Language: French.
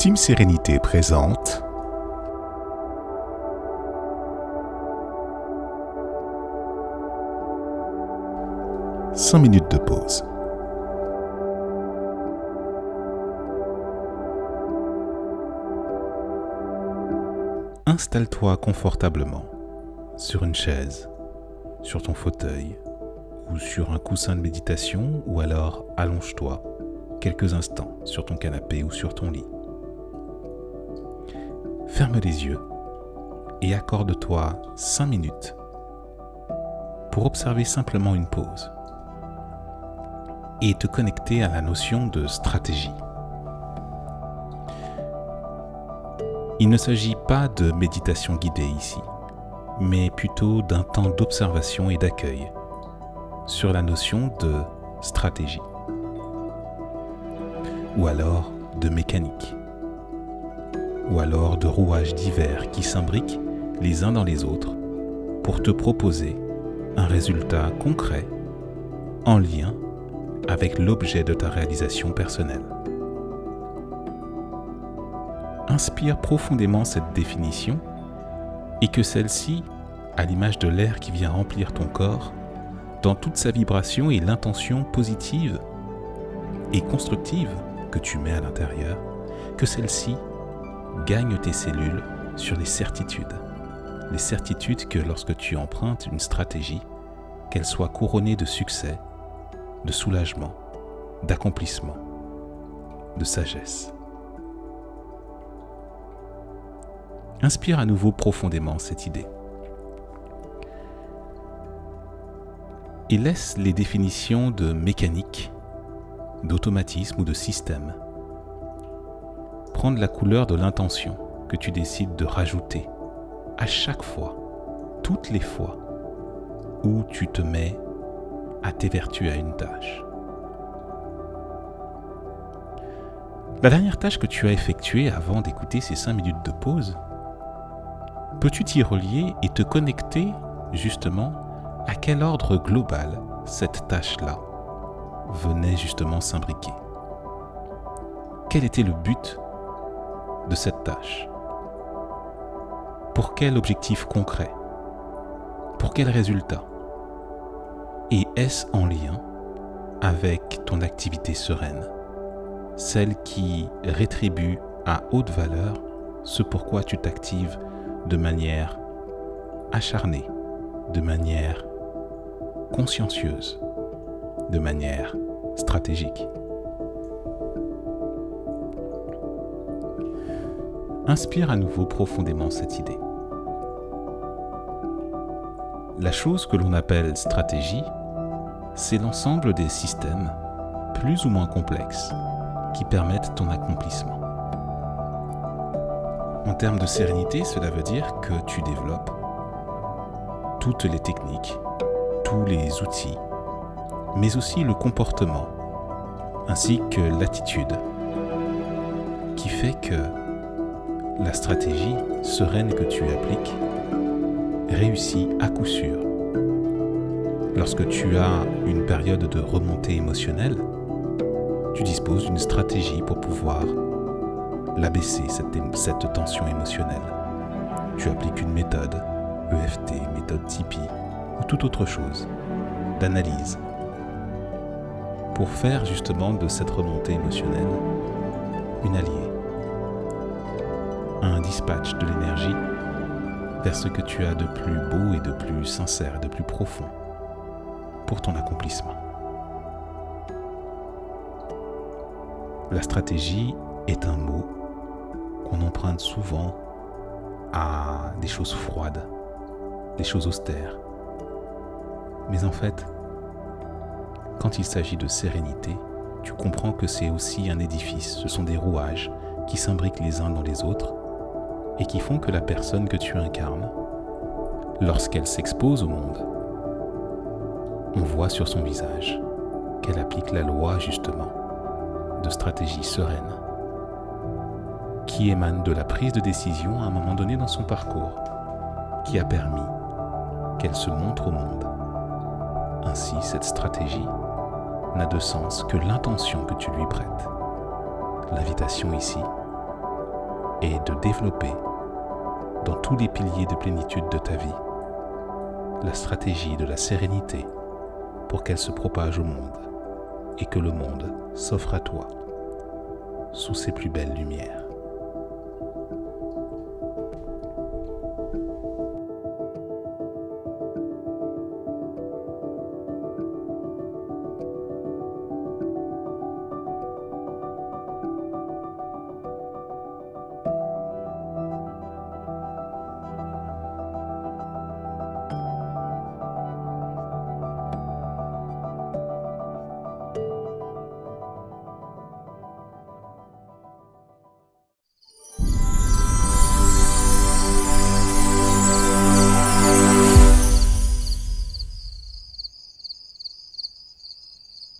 Team Sérénité présente 5 minutes de pause. Installe-toi confortablement sur une chaise, sur ton fauteuil ou sur un coussin de méditation, ou alors allonge-toi quelques instants sur ton canapé ou sur ton lit. Ferme les yeux et accorde-toi 5 minutes pour observer simplement une pause et te connecter à la notion de stratégie. Il ne s'agit pas de méditation guidée ici, mais plutôt d'un temps d'observation et d'accueil sur la notion de stratégie, ou alors de mécanique, ou alors de rouages divers qui s'imbriquent les uns dans les autres pour te proposer un résultat concret en lien avec l'objet de ta réalisation personnelle. Inspire profondément cette définition et que celle-ci, à l'image de l'air qui vient remplir ton corps, dans toute sa vibration et l'intention positive et constructive que tu mets à l'intérieur, que celle-ci gagne tes cellules sur les certitudes que lorsque tu empruntes une stratégie, qu'elle soit couronnée de succès, de soulagement, d'accomplissement, de sagesse. Inspire à nouveau profondément cette idée et laisse les définitions de mécanique, d'automatisme ou de système prendre la couleur de l'intention que tu décides de rajouter à chaque fois, toutes les fois où tu te mets à t'évertuer à une tâche. La dernière tâche que tu as effectuée avant d'écouter ces 5 minutes de pause, peux-tu t'y relier et te connecter justement à quel ordre global cette tâche-là venait justement s'imbriquer? Quel était le but de cette tâche? Pour quel objectif concret? Pour quel résultat? Et est-ce en lien avec ton activité sereine, celle qui rétribue à haute valeur ce pourquoi tu t'actives de manière acharnée, de manière consciencieuse, de manière stratégique? Inspire à nouveau profondément cette idée. La chose que l'on appelle stratégie, c'est l'ensemble des systèmes, plus ou moins complexes, qui permettent ton accomplissement. En termes de sérénité, cela veut dire que tu développes toutes les techniques, tous les outils, mais aussi le comportement, ainsi que l'attitude, qui fait que la stratégie sereine que tu appliques réussit à coup sûr. Lorsque tu as une période de remontée émotionnelle, tu disposes d'une stratégie pour pouvoir l'abaisser, cette tension émotionnelle. Tu appliques une méthode, EFT, méthode Tipeee, ou toute autre chose, d'analyse, pour faire justement de cette remontée émotionnelle une alliée, un dispatch de l'énergie vers ce que tu as de plus beau et de plus sincère et de plus profond pour ton accomplissement. La stratégie est un mot qu'on emprunte souvent à des choses froides, des choses austères. Mais en fait, quand il s'agit de sérénité, tu comprends que c'est aussi un édifice, ce sont des rouages qui s'imbriquent les uns dans les autres et qui font que la personne que tu incarnes, lorsqu'elle s'expose au monde, on voit sur son visage qu'elle applique la loi justement de stratégie sereine qui émane de la prise de décision à un moment donné dans son parcours, qui a permis qu'elle se montre au monde. Ainsi, cette stratégie n'a de sens que l'intention que tu lui prêtes. L'invitation ici est de développer dans tous les piliers de plénitude de ta vie la stratégie de la sérénité pour qu'elle se propage au monde et que le monde s'offre à toi sous ses plus belles lumières.